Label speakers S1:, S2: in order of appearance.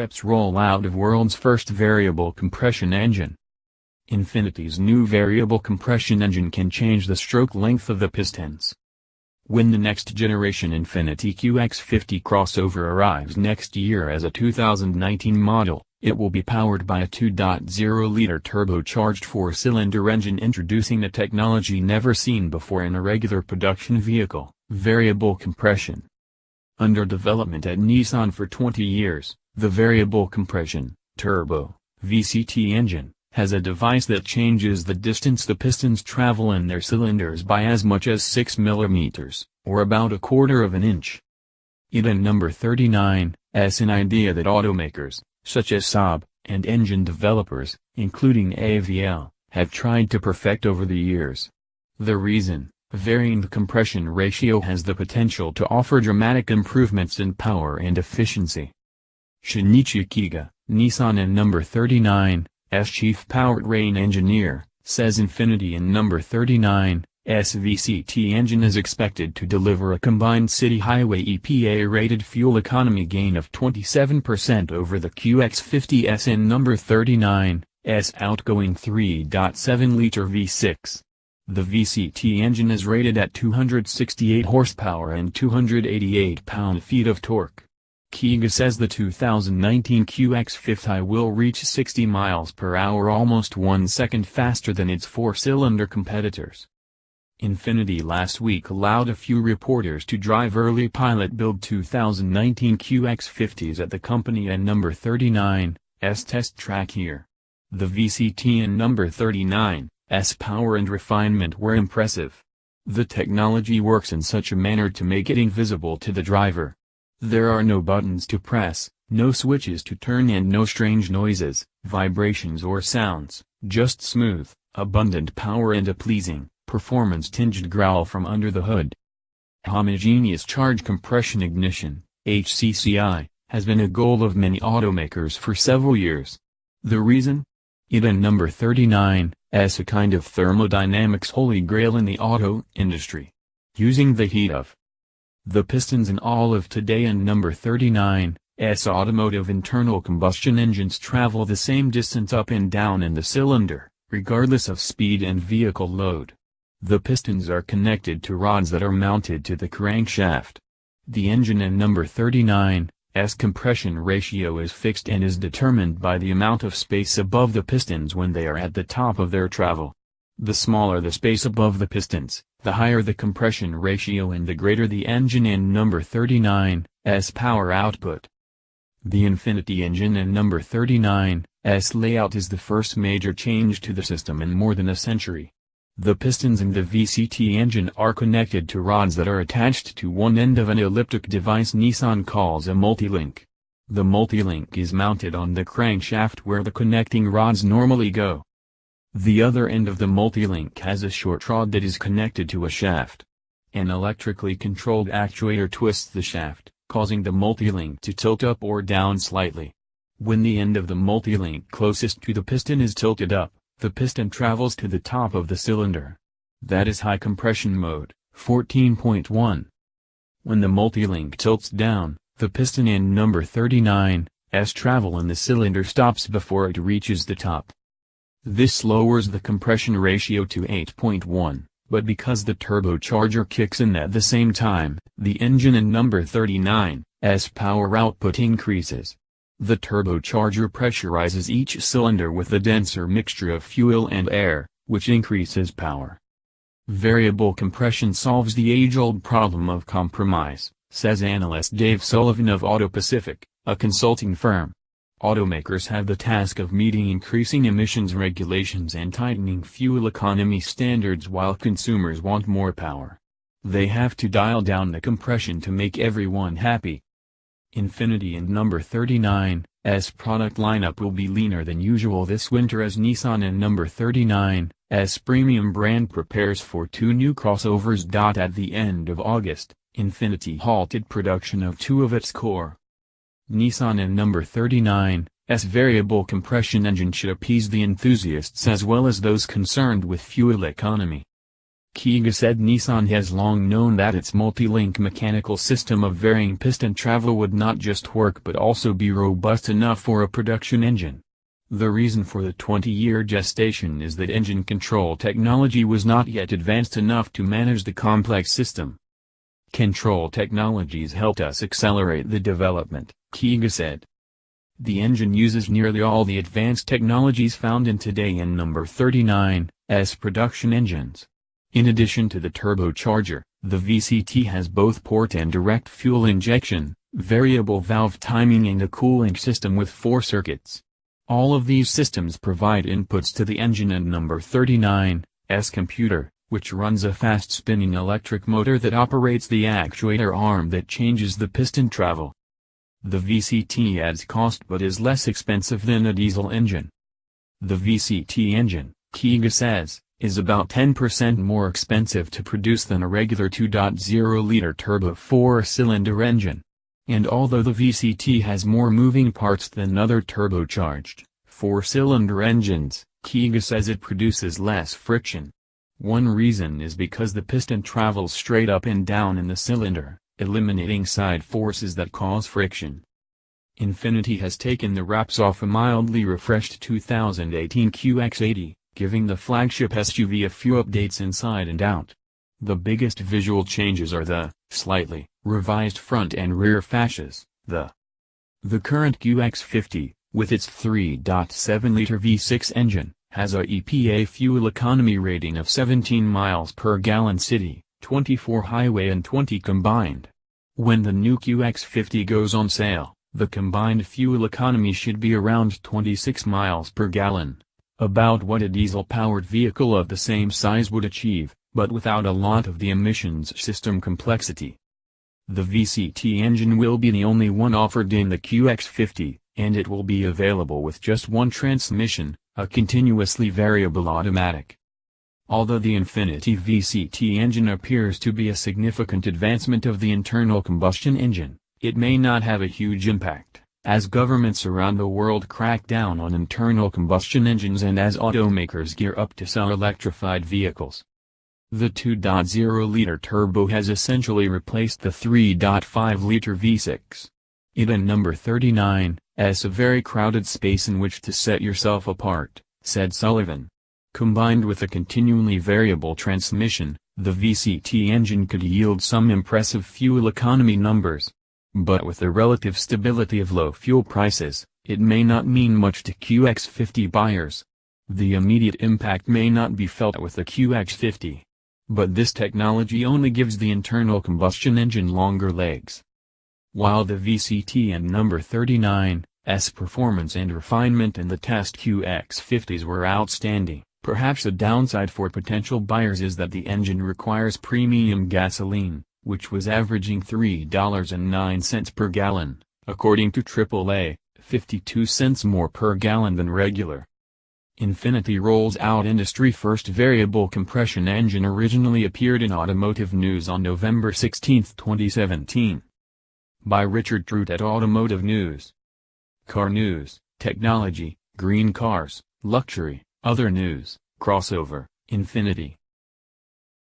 S1: preps rollout of world's first variable compression engine. Infiniti's new variable compression engine can change the stroke length of the pistons. When the next generation Infiniti QX50 crossover arrives next year as a 2019 model, it will be powered by a 2.0-liter turbocharged four-cylinder engine, introducing a technology never seen before in a regular production vehicle: variable compression. Under development at Nissan for 20 years, the variable compression, turbo, VCT engine, has a device that changes the distance the pistons travel in their cylinders by as much as 6 mm, or about a quarter of an inch. It and number 39 is an idea that automakers, such as Saab, and engine developers, including AVL, have tried to perfect over the years. The reason: varying the compression ratio has the potential to offer dramatic improvements in power and efficiency. Shinichi Kiga, Nissan and number 39's chief powertrain engineer, says Infiniti and number 39's VCT engine is expected to deliver a combined city highway EPA-rated fuel economy gain of 27% over the QX50's and number 39's outgoing 3.7-liter V6. The VCT engine is rated at 268 horsepower and 288 pound-feet of torque. Kiga says the 2019 QX50 will reach 60 miles per hour, almost 1 second faster than its four-cylinder competitors. Infiniti last week allowed a few reporters to drive early pilot-build 2019 QX50s at the company and number 39's test track here. The VCT and number 39's power and refinement were impressive. The technology works in such a manner to make it invisible to the driver. There are no buttons to press, no switches to turn, and no strange noises, vibrations or sounds, just smooth, abundant power and a pleasing, performance-tinged growl from under the hood. Homogeneous charge compression ignition, HCCI, has been a goal of many automakers for several years. The reason? It and number 39's a kind of thermodynamics holy grail in the auto industry. Using the heat of the pistons in all of today and number 39's automotive internal combustion engines travel the same distance up and down in the cylinder, regardless of speed and vehicle load. The pistons are connected to rods that are mounted to the crankshaft. The engine and number 39's compression ratio is fixed and is determined by the amount of space above the pistons when they are at the top of their travel. The smaller the space above the pistons, the higher the compression ratio and the greater the engine and number 39's power output. The Infiniti engine and number 39's layout is the first major change to the system in more than a century. The pistons in the VCT engine are connected to rods that are attached to one end of an elliptic device Nissan calls a multilink. The multilink is mounted on the crankshaft where the connecting rods normally go. The other end of the multilink has a short rod that is connected to a shaft. An electrically controlled actuator twists the shaft, causing the multilink to tilt up or down slightly. When the end of the multilink closest to the piston is tilted up, the piston travels to the top of the cylinder. That is high compression mode, 14.1. When the multilink tilts down, the piston and number 39's travel in the cylinder stops before it reaches the top. This lowers the compression ratio to 8.1, but because the turbocharger kicks in at the same time, the engine and number 39's power output increases. The turbocharger pressurizes each cylinder with a denser mixture of fuel and air, which increases power. Variable compression solves the age-old problem of compromise, says analyst Dave Sullivan of Auto Pacific, a consulting firm. Automakers have the task of meeting increasing emissions regulations and tightening fuel economy standards while consumers want more power. They have to dial down the compression to make everyone happy. Infiniti and number 39's product lineup will be leaner than usual this winter as Nissan and number 39's premium brand prepares for two new crossovers. At the end of August, Infiniti halted production of two of its core Nissan and number 39's variable compression engine should appease the enthusiasts as well as those concerned with fuel economy. Kiga said Nissan has long known that its multi-link mechanical system of varying piston travel would not just work but also be robust enough for a production engine. The reason for the 20-year gestation is that engine control technology was not yet advanced enough to manage the complex system. Control technologies helped us accelerate the development, Kiga said. The engine uses nearly all the advanced technologies found in today in number 39's production engines. In addition to the turbocharger, the VCT has both port and direct fuel injection, variable valve timing and a cooling system with 4 circuits. All of these systems provide inputs to the engine and number 39's computer, which runs a fast-spinning electric motor that operates the actuator arm that changes the piston travel. The VCT adds cost but is less expensive than a diesel engine. The VCT engine, Kiga says, is about 10% more expensive to produce than a regular 2.0-liter turbo 4-cylinder engine. And although the VCT has more moving parts than other turbocharged, 4-cylinder engines, Kiga says it produces less friction. One reason is because the piston travels straight up and down in the cylinder, eliminating side forces that cause friction. Infiniti has taken the wraps off a mildly refreshed 2018 QX80, giving the flagship SUV a few updates inside and out. The biggest visual changes are the slightly revised front and rear fascias. The current QX50, with its 3.7-liter V6 engine, has a EPA fuel economy rating of 17 miles per gallon city, 24 highway and 20 combined. When the new QX50 goes on sale, the combined fuel economy should be around 26 miles per gallon, about what a diesel-powered vehicle of the same size would achieve, but without a lot of the emissions system complexity. The VCT engine will be the only one offered in the QX50, and it will be available with just one transmission, a continuously variable automatic. Although the Infiniti VCT engine appears to be a significant advancement of the internal combustion engine, it may not have a huge impact, as governments around the world crack down on internal combustion engines and as automakers gear up to sell electrified vehicles. The 2.0-liter turbo has essentially replaced the 3.5-liter V6. It and number 39's a very crowded space in which to set yourself apart, said Sullivan. Combined with a continually variable transmission, the VCT engine could yield some impressive fuel economy numbers. But with the relative stability of low fuel prices, it may not mean much to QX50 buyers. The immediate impact may not be felt with the QX50. But this technology only gives the internal combustion engine longer legs. While the VCT and number 39's performance and refinement in the test QX50s were outstanding, perhaps the downside for potential buyers is that the engine requires premium gasoline, which was averaging $3.09 per gallon, according to AAA, 52 cents more per gallon than regular. Infiniti rolls out industry-first variable compression engine. Originally appeared in Automotive News on November 16, 2017. By Richard Trout at Automotive News. Car news, technology, green cars, luxury, other news, crossover, Infiniti.